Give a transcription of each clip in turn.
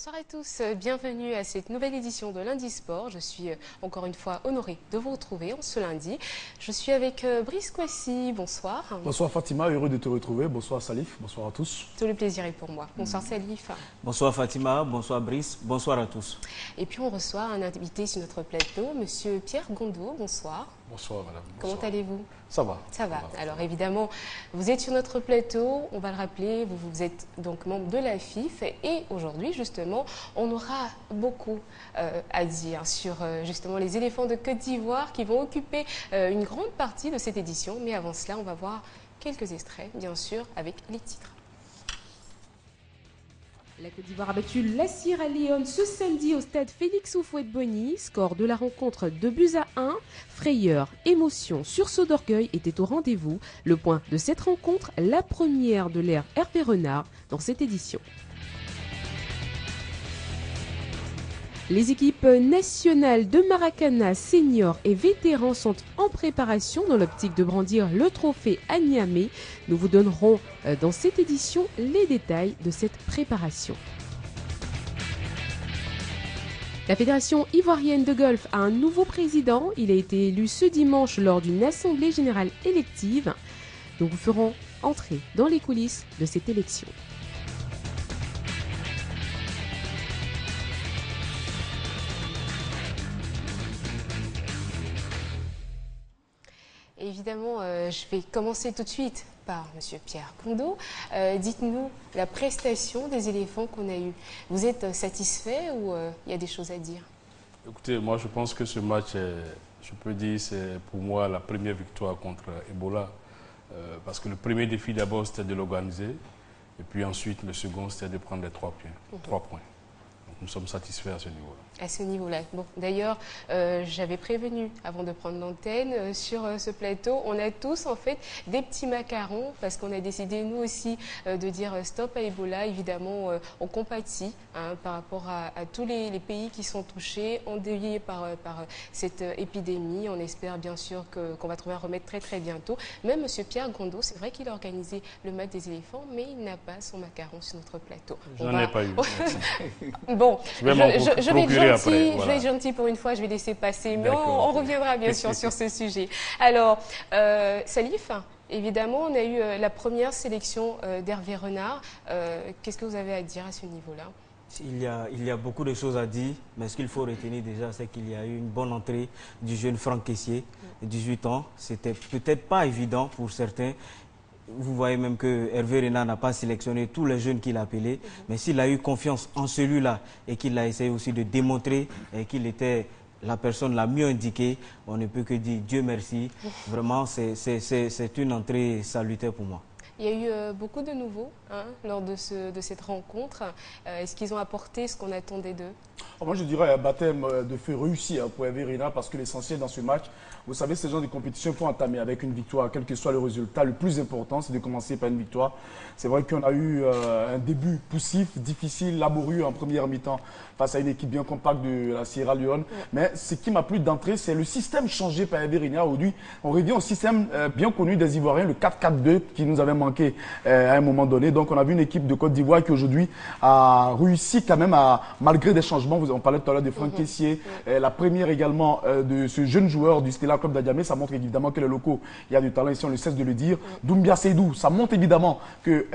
Bonsoir à tous, bienvenue à cette nouvelle édition de Lundi Sport. Je suis encore une fois honorée de vous retrouver en ce lundi. Je suis avec Brice Kouassi, bonsoir. Bonsoir Fatima, heureux de te retrouver. Bonsoir Salif, bonsoir à tous. Tout le plaisir est pour moi. Bonsoir Salif. Bonsoir Fatima, bonsoir Brice, bonsoir à tous. Et puis on reçoit un invité sur notre plateau, Monsieur Pierre Gondot, bonsoir. Bonsoir madame. Comment allez-vous? Ça va. Ça va. Alors évidemment, vous êtes sur notre plateau, on va le rappeler, vous êtes donc membre de la FIF et aujourd'hui justement, on aura beaucoup à dire sur justement les éléphants de Côte d'Ivoire qui vont occuper une grande partie de cette édition. Mais avant cela, on va voir quelques extraits, bien sûr, avec les titres. La Côte d'Ivoire a battu la Sierra Leone ce samedi au stade Félix Houphouët-Boigny. Score de la rencontre 2-1. Frayeur, émotion, sursaut d'orgueil étaient au rendez-vous. Le point de cette rencontre, la première de l'ère Hervé Renard dans cette édition. Les équipes nationales de Maracana, seniors et vétérans sont en préparation dans l'optique de brandir le trophée à Niamey. Nous vous donnerons dans cette édition les détails de cette préparation. La Fédération ivoirienne de golf a un nouveau président. Il a été élu ce dimanche lors d'une assemblée générale élective. Nous vous ferons entrer dans les coulisses de cette élection. Évidemment, je vais commencer tout de suite par Monsieur Pierre Gondot. Dites-nous la prestation des éléphants qu'on a eue. Vous êtes satisfait ou il y a des choses à dire? Écoutez, moi je pense que ce match, je peux dire, c'est pour moi la première victoire contre Ebola. Parce que le premier défi d'abord c'était de l'organiser. Et puis ensuite le second c'était de prendre les 3 points. 3 points. Donc nous sommes satisfaits à ce niveau-là. À ce niveau-là. Bon, d'ailleurs, j'avais prévenu avant de prendre l'antenne sur ce plateau, on a tous en fait des petits macarons parce qu'on a décidé nous aussi de dire stop à Ebola. Évidemment, on compatit par rapport à tous les pays qui sont touchés, endeuillés par cette épidémie. On espère bien sûr qu'on va trouver un remède très très bientôt. Même Monsieur Pierre Gondot, c'est vrai qu'il a organisé le match des éléphants, mais il n'a pas son macaron sur notre plateau. J'en ai pas eu. Bon, je vais après, je voilà. vais être gentil pour une fois, je vais laisser passer, mais on D'accord. reviendra bien sûr sur ce sujet. Alors, Salif, évidemment, on a eu la première sélection d'Hervé Renard. Qu'est-ce que vous avez à dire à ce niveau-là? Il y a beaucoup de choses à dire, mais ce qu'il faut retenir déjà, c'est qu'il y a eu une bonne entrée du jeune Franck Kessié, 18 ans. C'était peut-être pas évident pour certains. Vous voyez même que Hervé Renard n'a pas sélectionné tous les jeunes qu'il a appelés, mais s'il a eu confiance en celui-là et qu'il a essayé aussi de démontrer qu'il était la personne la mieux indiquée, on ne peut que dire Dieu merci. Vraiment, c'est une entrée salutaire pour moi. Il y a eu beaucoup de nouveaux lors de cette rencontre. Est-ce qu'ils ont apporté ce qu'on attendait d'eux? Moi je dirais un baptême de feu réussi pour Hervé Renard parce que l'essentiel dans ce match, vous savez, ce genre de compétition peut entamer avec une victoire, quel que soit le résultat. Le plus important, c'est de commencer par une victoire. C'est vrai qu'on a eu un début poussif, difficile, laborieux en première mi-temps face à une équipe bien compacte de la Sierra Leone. Mais ce qui m'a plu d'entrée, c'est le système changé par Hervé Renard. Aujourd'hui, on revient au système bien connu des Ivoiriens, le 4-4-2 qui nous avait manqué à un moment donné. Donc on a vu une équipe de Côte d'Ivoire qui aujourd'hui a réussi quand même malgré des changements. On parlait tout à l'heure de Franck Kessié, la première également de ce jeune joueur du Stella Club d'Adjamé. Ça montre évidemment que les locaux, il y a du talent ici, on ne cesse de le dire. Doumbia Seydou, ça montre évidemment que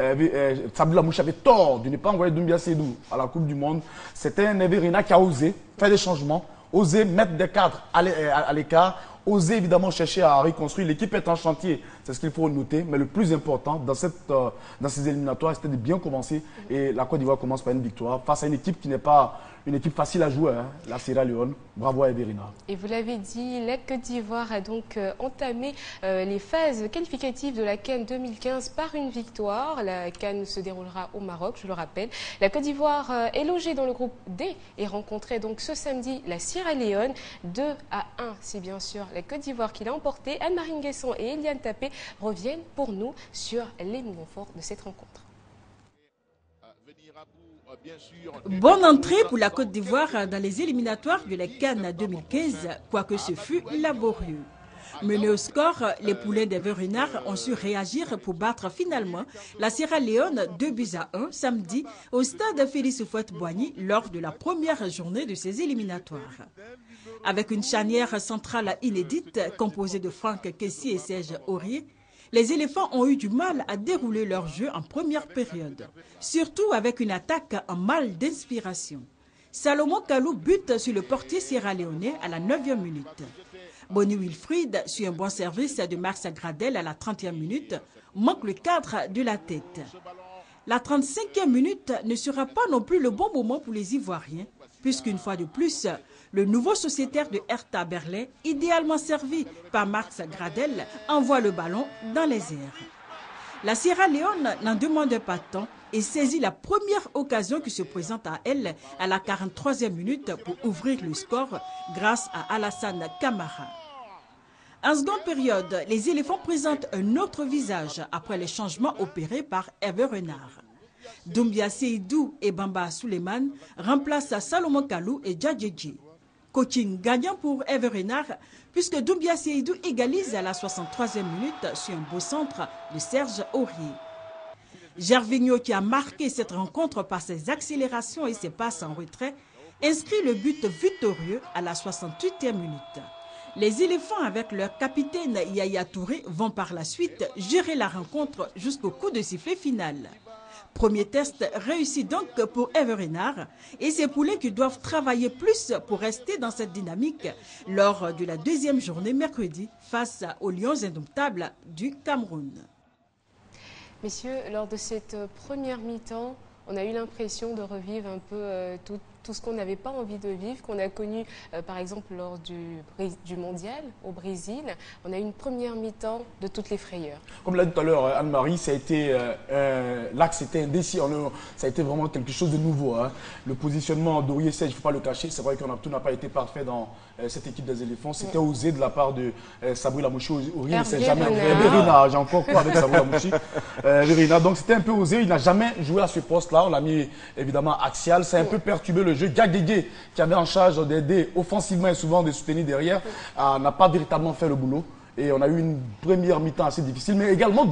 Sabila Mouche avait tort de ne pas envoyer Doumbia Seydou à la Coupe du Monde. C'était un Hervé Renard qui a osé faire des changements, osé mettre des cadres à l'écart, oser évidemment chercher à reconstruire. L'équipe est en chantier, c'est ce qu'il faut noter. Mais le plus important dans ces éliminatoires, c'était de bien commencer. Et la Côte d'Ivoire commence par une victoire face à une équipe qui n'est pas une équipe facile à jouer, la Sierra Leone. Bravo à Hervé Renard. Et vous l'avez dit, la Côte d'Ivoire a donc entamé les phases qualificatives de la CAN 2015 par une victoire. La CAN se déroulera au Maroc, je le rappelle. La Côte d'Ivoire est logée dans le groupe D et rencontrait donc ce samedi la Sierra Leone 2-1. C'est bien sûr la Côte d'Ivoire qui l'a emporté. Anne-Marie Nguesson et Eliane Tapé reviennent pour nous sur les moments forts de cette rencontre. Bonne entrée pour la Côte d'Ivoire dans les éliminatoires de la CAN 2015, quoique ce fut laborieux. Menés au score, les poulains d'Hervé Renard ont su réagir pour battre finalement la Sierra Leone 2-1 samedi au stade Félix Houphouët-Boigny lors de la première journée de ces éliminatoires. Avec une charnière centrale inédite composée de Franck Kessié et Serge Aurier, les éléphants ont eu du mal à dérouler leur jeu en première période, surtout avec une attaque en mal d'inspiration. Salomon Kalou bute sur le portier sierra-léonais à la 9e minute. Bonnie Wilfried, sur un bon service de Max Gradel à la 30e minute, manque le cadre de la tête. La 35e minute ne sera pas non plus le bon moment pour les Ivoiriens, puisqu'une fois de plus, le nouveau sociétaire de Hertha Berlin, idéalement servi par Max Gradel, envoie le ballon dans les airs. La Sierra Leone n'en demande pas tant et saisit la première occasion qui se présente à elle à la 43e minute pour ouvrir le score grâce à Alassane Camara. En seconde période, les éléphants présentent un autre visage après les changements opérés par Hervé Renard. Doumbia Seydou et Bamba Suleiman remplacent Salomon Kalou et Djadjedji. Coaching gagnant pour Hervé Renard puisque Doumbia Seydou égalise à la 63e minute sur un beau centre de Serge Aurier. Gervinho, qui a marqué cette rencontre par ses accélérations et ses passes en retrait, inscrit le but victorieux à la 68e minute. Les éléphants avec leur capitaine Yaya Touré vont par la suite gérer la rencontre jusqu'au coup de sifflet final. Premier test réussi donc pour Hervé Renard et ses poulets qui doivent travailler plus pour rester dans cette dynamique lors de la deuxième journée mercredi face aux Lions indomptables du Cameroun. Messieurs, lors de cette première mi-temps, on a eu l'impression de revivre un peu tout ce qu'on n'avait pas envie de vivre, qu'on a connu par exemple lors du mondial au Brésil. On a eu une première mi-temps de toutes les frayeurs. Comme l'a dit tout à l'heure Anne-Marie, ça a été l'axe était indécis. Ça a été vraiment quelque chose de nouveau. Hein. Le positionnement d'Aurier-Serge, il ne faut pas le cacher. C'est vrai que tout n'a pas été parfait dans cette équipe des éléphants. C'était osé de la part de Sabri Lamouchi. Aurier ne s'est jamais... Hervé Renard, j'ai encore quoi avec Sabri Lamouchi. Donc c'était un peu osé. Il n'a jamais joué à ce poste-là. On l'a mis évidemment axial. Ça a un peu perturbé le jeu. Diaguégué, qui avait en charge d'aider offensivement et souvent de soutenir derrière, n'a pas véritablement fait le boulot. Et on a eu une première mi-temps assez difficile, mais également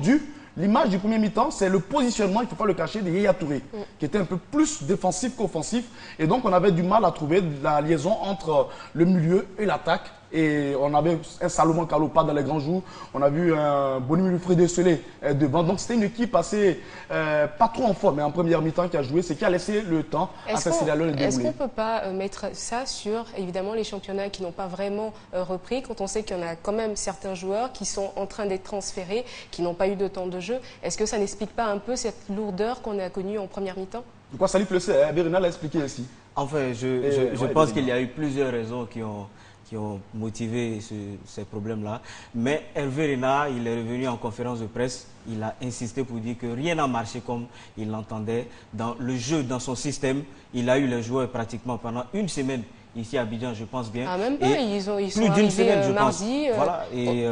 l'image du premier mi-temps, c'est le positionnement, il ne faut pas le cacher, de Yaya Touré, qui était un peu plus défensif qu'offensif. Et donc, on avait du mal à trouver la liaison entre le milieu et l'attaque. Et on avait un Salomon Kalou pas dans les grands jours. On a vu un Bonnie Wilfried Esselé devant. Donc, c'était une équipe assez, pas trop en forme, mais en première mi-temps qui a joué, c'est qui a laissé le temps à Sierra Leone de dérouler. Est-ce qu'on ne peut pas mettre ça sur, évidemment, les championnats qui n'ont pas vraiment repris, quand on sait qu'il y en a quand même certains joueurs qui sont en train d'être transférés, qui n'ont pas eu de temps de jeu. Est-ce que ça n'explique pas un peu cette lourdeur qu'on a connue en première mi-temps? Pourquoi Salif le sait, Bérina l'a expliqué aussi. Enfin, je pense qu'il y a eu plusieurs raisons qui ont motivé ces problèmes-là. Mais Hervé Renard, il est revenu en conférence de presse, il a insisté pour dire que rien n'a marché comme il l'entendait. Dans le jeu, dans son système, il a eu les joueurs pratiquement pendant une semaine ici à Abidjan, je pense bien. Ah, même pas, ils sont plus d'une semaine, je mardi, pense. Voilà, et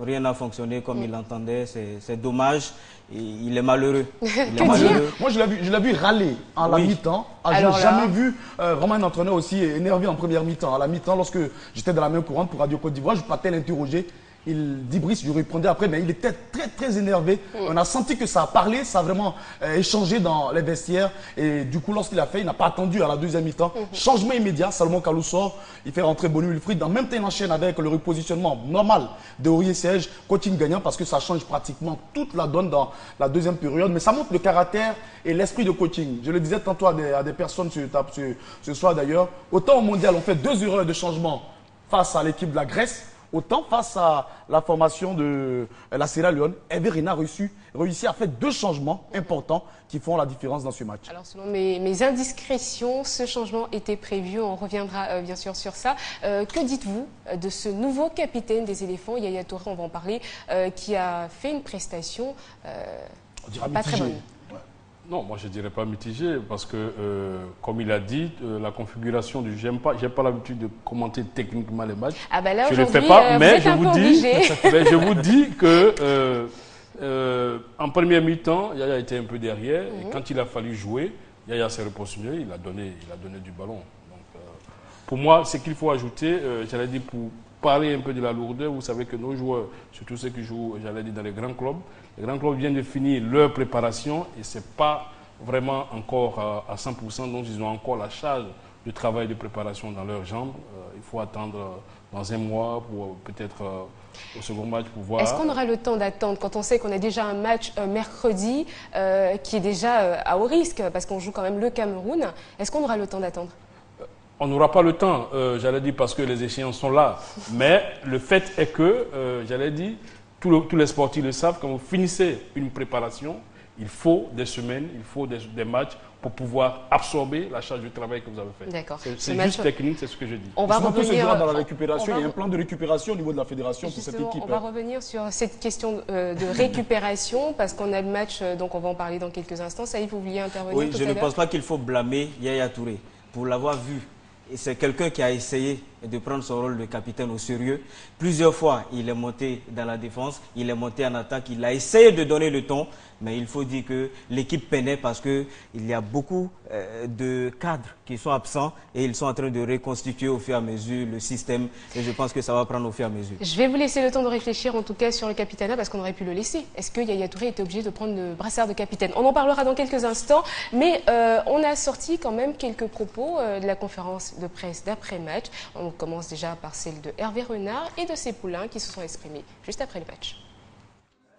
rien n'a fonctionné comme il l'entendait, c'est dommage. Et il est malheureux. Moi, je l'ai vu râler à la mi-temps. Je n'ai jamais vu vraiment un entraîneur aussi énervé en première mi-temps. À la mi-temps, lorsque j'étais dans la même courante pour Radio Côte d'Ivoire, je partais l'interroger. Il dit Brice, je répondais après, mais il était très très énervé. On a senti que ça a parlé, ça a vraiment échangé dans les vestiaires. Et du coup, lorsqu'il a fait, il n'a pas attendu à la deuxième mi-temps. Changement immédiat, Salomon Kalou sort, il fait rentrer Bonnie Wilfried. En même temps, il enchaîne avec le repositionnement normal de Aurier-Serge, coaching gagnant, parce que ça change pratiquement toute la donne dans la deuxième période. Mais ça montre le caractère et l'esprit de coaching. Je le disais tantôt à des personnes ce soir d'ailleurs. Autant au mondial, on fait 2 erreurs de changement face à l'équipe de la Grèce. Autant face à la formation de la Sierra Leone, Hervé Renard réussit à faire 2 changements importants qui font la différence dans ce match. Alors selon mes indiscrétions, ce changement était prévu, on reviendra bien sûr sur ça. Que dites-vous de ce nouveau capitaine des éléphants, Yaya Touré, on va en parler, qui a fait une prestation pas très bonne? Non, moi je ne dirais pas mitigé parce que, comme il a dit, la configuration du j'ai pas l'habitude de commenter techniquement les matchs. Ah ben là, je ne le fais pas, mais je vous dis que en première mi-temps, Yaya était un peu derrière. Et quand il a fallu jouer, Yaya s'est repositionné, il a donné du ballon. Donc, pour moi, ce qu'il faut ajouter, j'allais dire parler un peu de la lourdeur, vous savez que nos joueurs, surtout ceux qui jouent, j'allais dire, dans les grands clubs viennent de finir leur préparation et ce n'est pas vraiment encore à 100%, donc ils ont encore la charge de travail de préparation dans leurs jambes. Il faut attendre dans un mois pour peut-être au second match pour voir. Est-ce qu'on aura le temps d'attendre quand on sait qu'on a déjà un match mercredi qui est déjà à haut risque parce qu'on joue quand même le Cameroun? Est-ce qu'on aura le temps d'attendre? On n'aura pas le temps, j'allais dire, parce que les échéances sont là. Mais le fait est que, j'allais dire, tous les sportifs le savent, quand vous finissez une préparation, il faut des semaines, il faut des matchs pour pouvoir absorber la charge de travail que vous avez fait. D'accord. C'est juste technique, c'est ce que je dis. On va revenir dans la récupération. Il y a un plan de récupération au niveau de la fédération pour cette équipe. On va revenir sur cette question de récupération parce qu'on a le match, donc on va en parler dans quelques instants. Saïf, vous vouliez intervenir Oui, tout je à ne l'heure? pense pas qu'il faut blâmer Yaya Touré pour l'avoir vu. Et c'est quelqu'un qui a essayé de prendre son rôle de capitaine au sérieux. Plusieurs fois, il est monté dans la défense, il est monté en attaque, il a essayé de donner le ton. Mais il faut dire que l'équipe peinait parce qu'il y a beaucoup de cadres qui sont absents et ils sont en train de reconstituer au fur et à mesure le système. Et je pense que ça va prendre au fur et à mesure. Je vais vous laisser le temps de réfléchir en tout cas sur le capitana parce qu'on aurait pu le laisser. Est-ce que Yaya Touré était obligé de prendre le brassard de capitaine? On en parlera dans quelques instants. Mais on a sorti quand même quelques propos de la conférence de presse d'après-match. On commence déjà par celle de Hervé Renard et de ses poulains qui se sont exprimés juste après le match.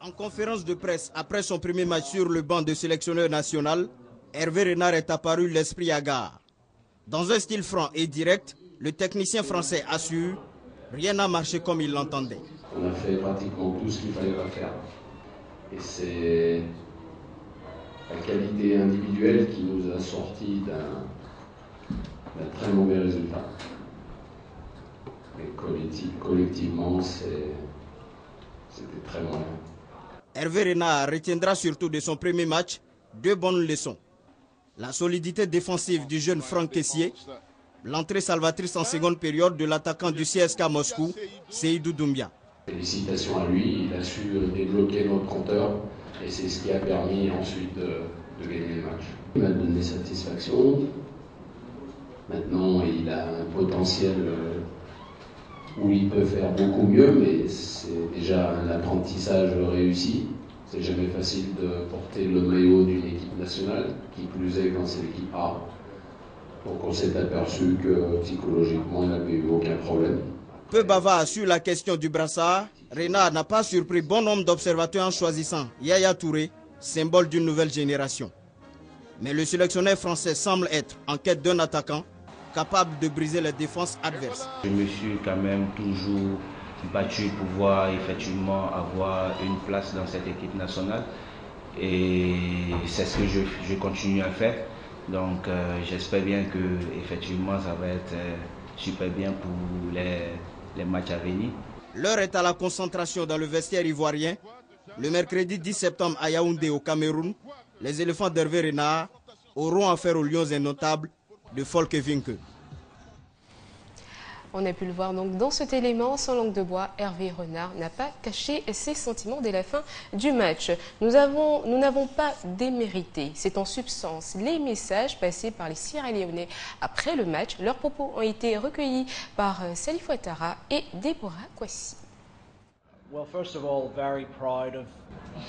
En conférence de presse, après son premier match sur le banc de sélectionneur national, Hervé Renard est apparu l'esprit hagard. Dans un style franc et direct, le technicien français assure « Rien n'a marché comme il l'entendait ». On a fait pratiquement tout ce qu'il fallait pas faire. Et c'est la qualité individuelle qui nous a sorti d'un très mauvais résultat. Mais collectivement, c'était très moyen. Hervé Renard retiendra surtout de son premier match 2 bonnes leçons. La solidité défensive du jeune Franck Kessié, l'entrée salvatrice en seconde période de l'attaquant du CSKA Moscou, Seydou Doumbia. Félicitations à lui, il a su débloquer notre compteur et c'est ce qui a permis ensuite de gagner le match. Il m'a donné satisfaction. Maintenant, il a un potentiel où il peut faire beaucoup mieux, mais c'est déjà un apprentissage réussi. C'est jamais facile de porter le maillot d'une équipe nationale, qui plus est quand c'est l'équipe A. Donc on s'est aperçu que psychologiquement, il n'avait eu aucun problème. Peu bavard sur la question du brassard, Renard n'a pas surpris bon nombre d'observateurs en choisissant Yaya Touré, symbole d'une nouvelle génération. Mais le sélectionneur français semble être en quête d'un attaquant capable de briser les défenses adverses. Je me suis quand même toujours battu pour pouvoir effectivement avoir une place dans cette équipe nationale et c'est ce que je continue à faire. Donc j'espère bien que effectivement ça va être super bien pour les matchs à venir. L'heure est à la concentration dans le vestiaire ivoirien. Le mercredi 10 septembre à Yaoundé au Cameroun, les éléphants d'Hervé Renard auront affaire aux lions innotables de Folkevinke. On a pu le voir donc dans cet élément, sans langue de bois, Hervé Renard n'a pas caché ses sentiments dès la fin du match. Nous n'avons pas démérité, c'est en substance les messages passés par les Sierra-Léonais après le match. Leurs propos ont été recueillis par Salif Ouattara et Deborah Kwasi.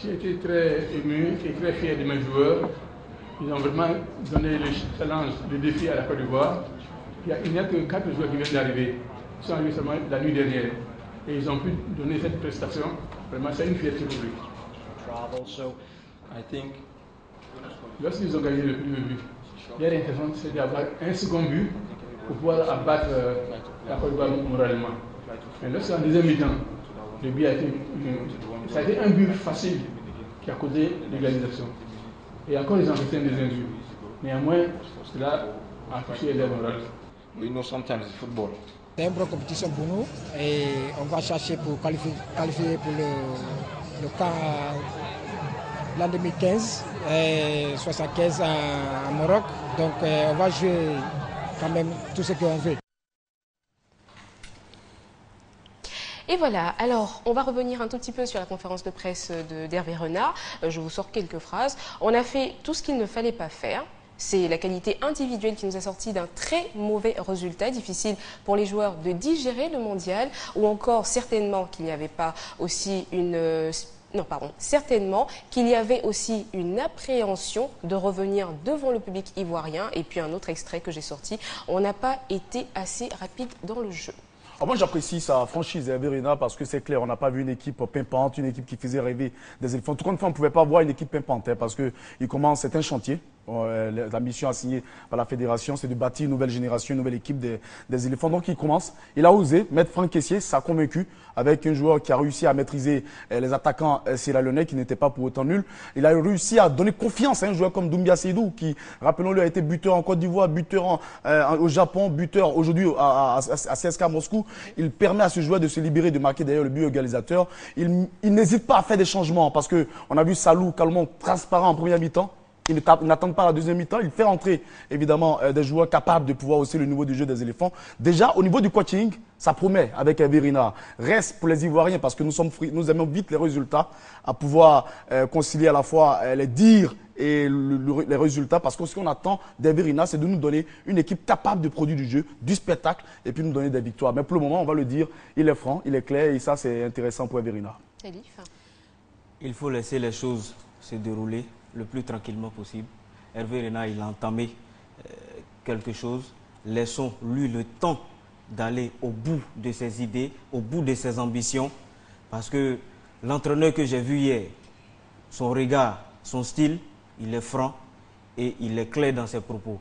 J'ai été très ému et très fier de mes joueurs. Ils ont vraiment donné le challenge, le défi à la Côte d'Ivoire. Il n'y a que 4 joueurs qui viennent d'arriver. Ils sont arrivés seulement la nuit dernière. Et ils ont pu donner cette prestation. Vraiment, c'est une fierté pour eux. Lorsqu'ils ont gagné le premier but, leur intention, c'est d'avoir un second but pour pouvoir abattre la Côte d'Ivoire moralement. Mais lorsqu'en deuxième mi-temps, le but a été un but facile qui a causé l'égalisation. Et encore, ils ont fait un deuxième but. Néanmoins, cela a touché les morales. We know sometimes it's football. C'est une bonne compétition pour nous et on va chercher pour qualifier pour le camp l'an 2015 et 75 à Maroc. Donc on va jouer quand même tout ce qu'on veut. Et voilà, alors on va revenir un tout petit peu sur la conférence de presse d'Hervé Renard. Je vous sors quelques phrases. On a fait tout ce qu'il ne fallait pas faire. c'est la qualité individuelle qui nous a sorti d'un très mauvais résultat, difficile pour les joueurs de digérer le mondial, ou encore certainement qu'il n'y avait pas aussi certainement qu'il y avait aussi une appréhension de revenir devant le public ivoirien. Et puis un autre extrait que j'ai sorti, on n'a pas été assez rapide dans le jeu. Alors moi j'apprécie sa franchise, Hervé Renard, parce que c'est clair, on n'a pas vu une équipe pimpante, une équipe qui faisait rêver des éléphants. Tout comme on ne pouvait pas voir une équipe pimpante, parce que c'est un chantier. La mission assignée par la fédération, c'est de bâtir une nouvelle génération, une nouvelle équipe des éléphants. Donc il commence, il a osé mettre Franck Kessié, ça a convaincu, avec un joueur qui a réussi à maîtriser les attaquants sierra-léonais qui n'étaient pas pour autant nuls. Il a réussi à donner confiance à un joueur comme Doumbia Seydou, qui, rappelons-le, a été buteur en Côte d'Ivoire, buteur au Japon, buteur aujourd'hui à CSKA Moscou. Il permet à ce joueur de se libérer, de marquer d'ailleurs le but égalisateur. Il n'hésite pas à faire des changements, parce qu'on a vu Salou Calmon transparent en première mi-temps. Il n'attend pas la deuxième mi-temps. Il fait entrer, évidemment, des joueurs capables de pouvoir hausser le niveau du jeu des éléphants. Déjà, au niveau du coaching, ça promet avec Hervé Renard. Reste pour les Ivoiriens, parce que nous aimons vite les résultats, à pouvoir concilier à la fois les dires et les résultats. Parce que ce qu'on attend d'Hervé Renard, c'est de nous donner une équipe capable de produire du jeu, du spectacle, et puis nous donner des victoires. Mais pour le moment, on va le dire, il est franc, il est clair, et ça, c'est intéressant pour Hervé Renard. Il faut laisser les choses se dérouler le plus tranquillement possible. Hervé Renard, il a entamé quelque chose. Laissons-lui le temps d'aller au bout de ses idées, au bout de ses ambitions. Parce que l'entraîneur que j'ai vu hier, son regard, son style, il est franc et il est clair dans ses propos.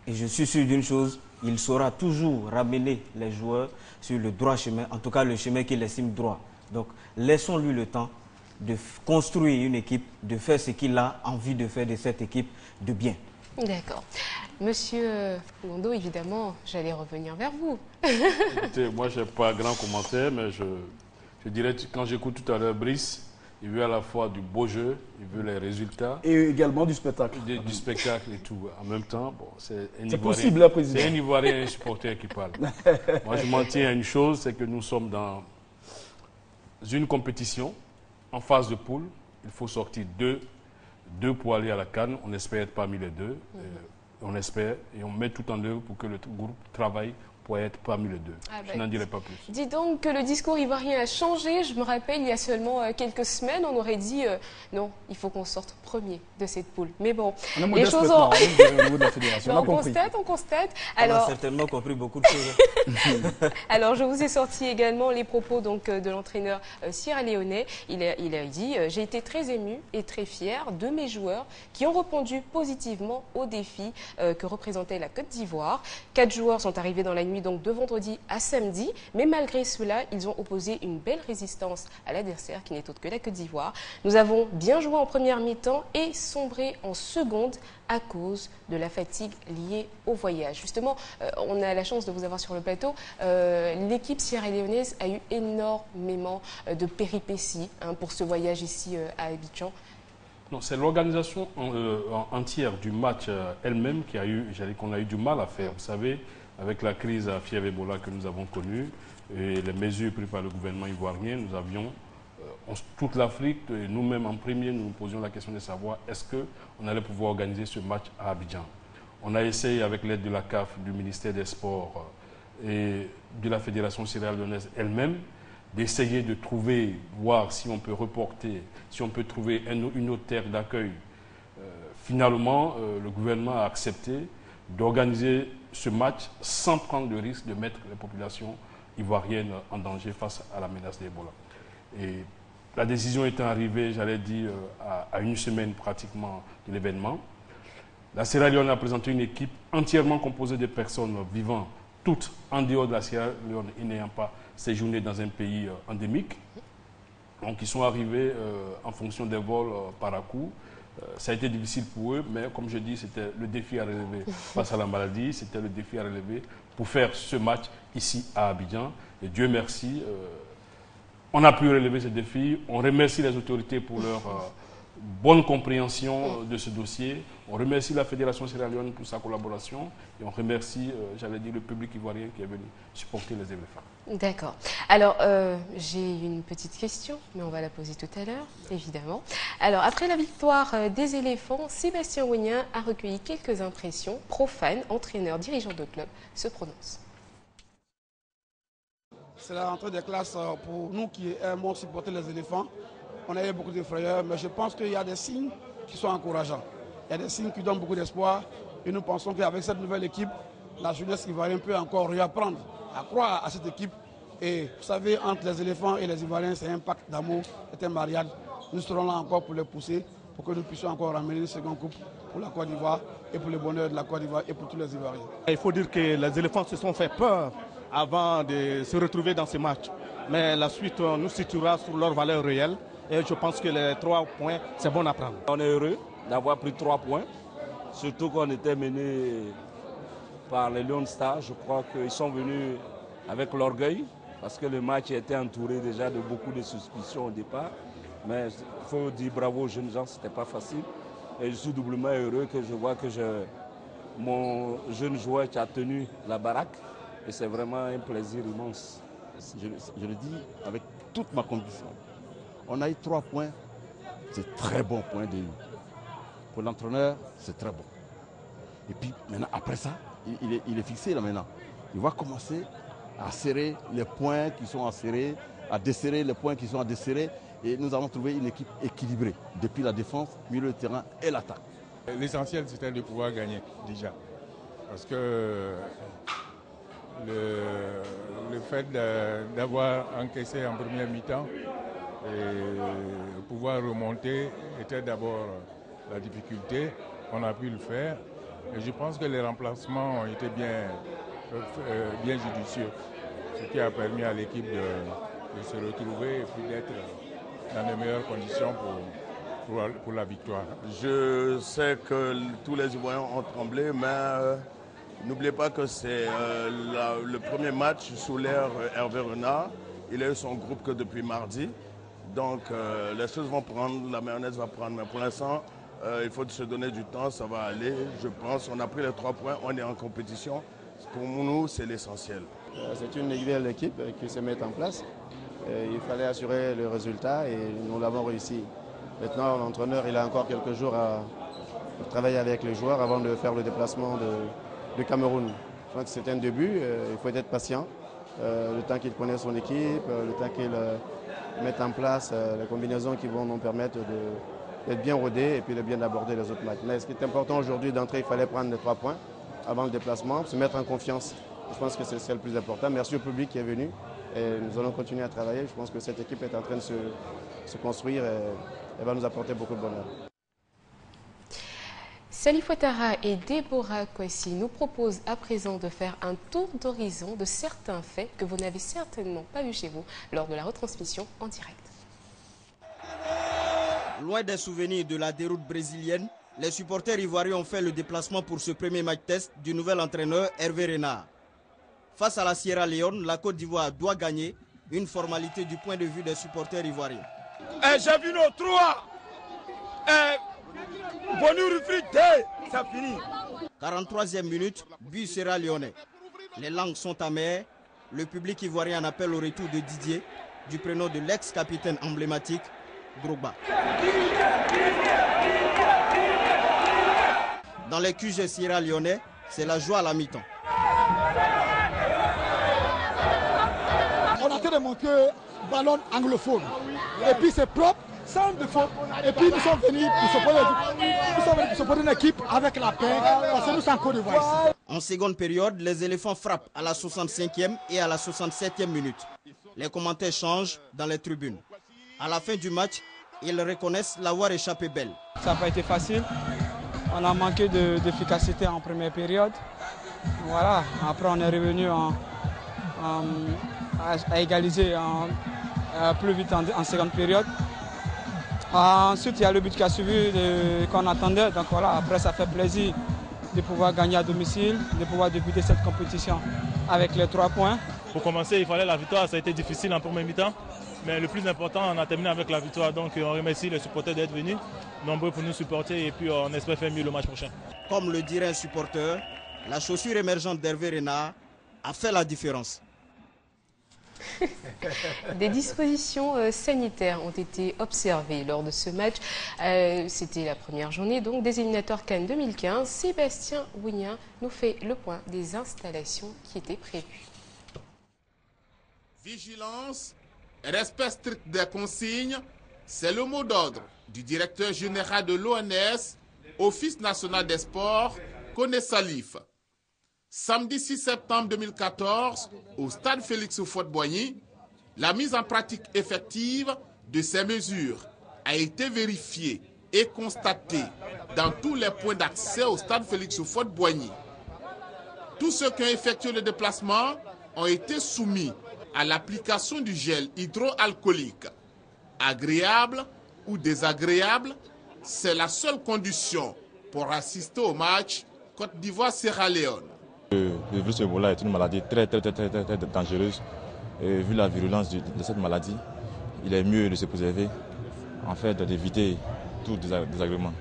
Et je suis sûr d'une chose, il saura toujours ramener les joueurs sur le droit chemin, en tout cas le chemin qu'il estime droit. Donc laissons-lui le temps de construire une équipe, de faire ce qu'il a envie de faire de cette équipe de bien. D'accord. Monsieur Gondo, évidemment, j'allais revenir vers vous. Écoutez, moi, je n'ai pas grand commentaire, mais je dirais, quand j'écoute tout à l'heure Brice, il veut à la fois du beau jeu, il veut les résultats. Et également du spectacle. Du spectacle et tout. En même temps, bon, c'est possible, là, président. C'est un Ivoirien et un supporter qui parle. Moi, je m'en tiens à une chose, c'est que nous sommes dans une compétition. En phase de poule, il faut sortir deux pour aller à la CAN. On espère être parmi les deux. On espère et on met tout en œuvre pour que le groupe travaille pour être parmi les deux. Je n'en dirai pas plus. Dis donc que le discours ivoirien a changé. Je me rappelle, il y a seulement quelques semaines, on aurait dit non, il faut qu'on sorte premier de cette poule. Mais bon, les choses ont... on constate. Alors... On a certainement compris beaucoup de choses. Alors, je vous ai sorti également les propos de l'entraîneur sierra-léonais. Il a dit « J'ai été très ému et très fier de mes joueurs qui ont répondu positivement aux défis que représentait la Côte d'Ivoire. 4 joueurs sont arrivés dans la nuit donc de vendredi à samedi, mais malgré cela, ils ont opposé une belle résistance à l'adversaire qui n'est autre que la Côte d'Ivoire. Nous avons bien joué en première mi-temps et sombré en seconde à cause de la fatigue liée au voyage. » Justement, on a la chance de vous avoir sur le plateau. L'équipe sierra-léonaise a eu énormément de péripéties pour ce voyage ici à Abidjan. Non, c'est l'organisation entière du match elle-même qu'on a eu du mal à faire. Vous savez, avec la crise à fièvre Ebola que nous avons connue et les mesures prises par le gouvernement ivoirien, nous avions toute l'Afrique, et nous-mêmes en premier, nous nous posions la question de savoir est-ce qu'on allait pouvoir organiser ce match à Abidjan. On a essayé avec l'aide de la CAF, du ministère des Sports et de la Fédération sierra-léonaise elle-même d'essayer de trouver, voir si on peut reporter, si on peut trouver une autre terre d'accueil. Finalement, le gouvernement a accepté d'organiser ce match sans prendre le risque de mettre les populations ivoiriennes en danger face à la menace d'Ebola. Et la décision étant arrivée, j'allais dire, à une semaine pratiquement de l'événement, la Sierra Leone a présenté une équipe entièrement composée de personnes vivant toutes en dehors de la Sierra Leone et n'ayant pas séjourné dans un pays endémique. Donc ils sont arrivés en fonction des vols par à coup. Ça a été difficile pour eux, mais comme je dis, c'était le défi à relever face à la maladie, c'était le défi à relever pour faire ce match ici à Abidjan. Et Dieu merci, on a pu relever ce défi. On remercie les autorités pour bonne compréhension de ce dossier. On remercie la Fédération Sierra Leone pour sa collaboration et on remercie, j'allais dire, le public ivoirien qui est venu supporter les éléphants. D'accord. Alors, j'ai une petite question, mais on va la poser tout à l'heure, évidemment. Alors, après la victoire des éléphants, Sébastien Ouignan a recueilli quelques impressions. Profane, entraîneur, dirigeant de club, se prononce. C'est la rentrée des classes pour nous qui aimons supporter les éléphants. On a eu beaucoup de frayeurs, mais je pense qu'il y a des signes qui sont encourageants. Il y a des signes qui donnent beaucoup d'espoir et nous pensons qu'avec cette nouvelle équipe, la jeunesse ivoirienne peut encore réapprendre à croire à cette équipe. Et vous savez, entre les éléphants et les Ivoiriens, c'est un pacte d'amour, c'est un mariage. Nous serons là encore pour les pousser, pour que nous puissions encore ramener une seconde coupe pour la Côte d'Ivoire et pour le bonheur de la Côte d'Ivoire et pour tous les Ivoiriens. Il faut dire que les éléphants se sont fait peur avant de se retrouver dans ce match. Mais la suite nous situera sur leur valeur réelle. Et je pense que les 3 points, c'est bon à prendre. On est heureux d'avoir pris 3 points, surtout qu'on était mené par les Lions Stars. Je crois qu'ils sont venus avec l'orgueil, parce que le match était entouré déjà de beaucoup de suspicions au départ. Mais il faut dire bravo aux jeunes gens, ce n'était pas facile. Et je suis doublement heureux que je vois que mon jeune joueur qui a tenu la baraque. Et c'est vraiment un plaisir immense. Je le dis avec toute ma conviction. On a eu 3 points, c'est très bon point de vue. Pour l'entraîneur, c'est très bon. Et puis maintenant, après ça, il est fixé là maintenant. Il va commencer à serrer les points qui sont à serrer, à desserrer les points qui sont à desserrer. Et nous avons trouvé une équipe équilibrée, depuis la défense, milieu de terrain et l'attaque. L'essentiel, c'était de pouvoir gagner déjà. Parce que le fait d'avoir encaissé en première mi-temps et pouvoir remonter était d'abord la difficulté. On a pu le faire. Et je pense que les remplacements ont été bien judicieux. Ce qui a permis à l'équipe de se retrouver et puis d'être dans les meilleures conditions pour la victoire. Je sais que tous les Ivoiriens ont tremblé, mais n'oubliez pas que c'est le premier match sous l'ère Hervé Renard. Il a eu son groupe que depuis mardi. Donc les choses vont prendre, la mayonnaise va prendre. Mais pour l'instant, il faut se donner du temps, ça va aller. Je pense on a pris les 3 points, on est en compétition. Pour nous, c'est l'essentiel. C'est une nouvelle équipe qui se met en place. Il fallait assurer le résultat et nous l'avons réussi. Maintenant, l'entraîneur il a encore quelques jours à travailler avec les joueurs avant de faire le déplacement de Cameroun. Je crois que c'est un début, il faut être patient. Le temps qu'il connaisse son équipe, le temps qu'il mette en place les combinaisons qui vont nous permettre d'être bien rodés et puis de bien aborder les autres matchs. Mais ce qui est important aujourd'hui d'entrer, il fallait prendre les 3 points avant le déplacement, se mettre en confiance. Je pense que c'est le plus important. Merci au public qui est venu et nous allons continuer à travailler. Je pense que cette équipe est en train de se construire et va nous apporter beaucoup de bonheur. Salif Ouattara et Deborah Kwesi nous proposent à présent de faire un tour d'horizon de certains faits que vous n'avez certainement pas vus chez vous lors de la retransmission en direct. Loin des souvenirs de la déroute brésilienne, les supporters ivoiriens ont fait le déplacement pour ce premier match test du nouvel entraîneur Hervé Renard. Face à la Sierra Leone, la Côte d'Ivoire doit gagner, une formalité du point de vue des supporters ivoiriens. J'ai vu nos 3. Bonjour, c'est fini. 43e minute, but sierra-léonais. Les langues sont amères. Le public ivoirien en appelle au retour de Didier, du prénom de l'ex-capitaine emblématique, Drogba. Dans les QG sierra-léonais, c'est la joie à la mi-temps. On a fait montrer ballon anglophone. Et puis c'est propre, sans défaut. Et puis nous sommes venus pour supporter une équipe avec la paix, parce que nous sommes en Côte d'Ivoire ici. En seconde période, les éléphants frappent à la 65e et à la 67e minute. Les commentaires changent dans les tribunes. À la fin du match, ils reconnaissent l'avoir échappé belle. Ça n'a pas été facile. On a manqué d'efficacité en première période. Voilà. Après, on est revenu à égaliser plus vite en seconde période. Ensuite, il y a le but qui a suivi qu'on attendait. Donc voilà, après, ça fait plaisir de pouvoir gagner à domicile, de pouvoir débuter cette compétition avec les 3 points. Pour commencer, il fallait la victoire. Ça a été difficile en première mi-temps. Mais le plus important, on a terminé avec la victoire. Donc on remercie les supporters d'être venus, nombreux pour nous supporter et puis on espère faire mieux le match prochain. Comme le dirait un supporter, la chaussure émergente d'Hervé Renard a fait la différence. Des dispositions sanitaires ont été observées lors de ce match. C'était la première journée donc des éliminatoires CAN 2015. Sébastien Wignin nous fait le point des installations qui étaient prévues. Vigilance, respect strict des consignes, c'est le mot d'ordre du directeur général de l'ONS, Office national des sports, Koné Salif. Samedi 6 septembre 2014, au stade Félix Houphouët-Boigny, la mise en pratique effective de ces mesures a été vérifiée et constatée dans tous les points d'accès au stade Félix Houphouët-Boigny. Tous ceux qui ont effectué le déplacement ont été soumis à l'application du gel hydroalcoolique. Agréable ou désagréable, c'est la seule condition pour assister au match Côte d'Ivoire-Sierra Leone. Le virus Ebola est une maladie très dangereuse. Et vu la virulence de cette maladie, il est mieux de se préserver, en fait, d'éviter tout désagrément.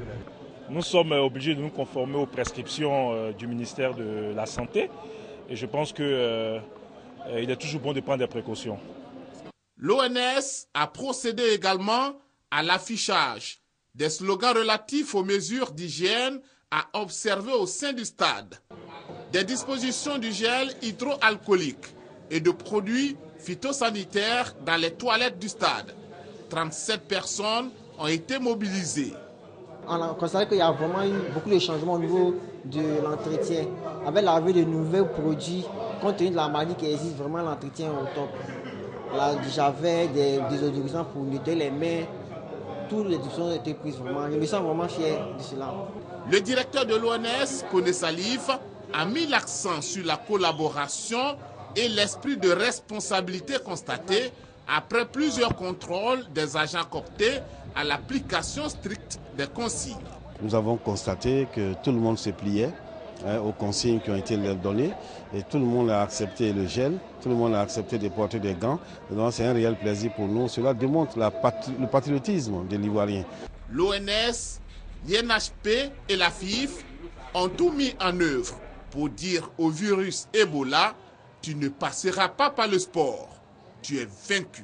Nous sommes obligés de nous conformer aux prescriptions du ministère de la Santé et je pense qu'il est toujours bon de prendre des précautions. L'ONS a procédé également à l'affichage des slogans relatifs aux mesures d'hygiène à observer au sein du stade. Des dispositions du gel hydroalcoolique et de produits phytosanitaires dans les toilettes du stade. 37 personnes ont été mobilisées. On a constaté qu'il y a vraiment eu beaucoup de changements au niveau de l'entretien. Avec l'arrivée de nouveaux produits, compte tenu de la maladie qui existe, vraiment l'entretien est au top. Là, j'avais des désodorisants pour nettoyer les mains. Toutes les décisions ont été prises vraiment. Je me sens vraiment fier de cela. Le directeur de l'ONS, Koné Salif, a mis l'accent sur la collaboration et l'esprit de responsabilité constaté après plusieurs contrôles des agents cooptés à l'application stricte des consignes. Nous avons constaté que tout le monde se pliait aux consignes qui ont été données et tout le monde a accepté le gel, tout le monde a accepté de porter des gants. Donc c'est un réel plaisir pour nous. Cela démontre le patriotisme de l'Ivoirien. L'ONS, l'INHP et la FIF ont tout mis en œuvre pour dire au virus Ebola, tu ne passeras pas par le sport, tu es vaincu.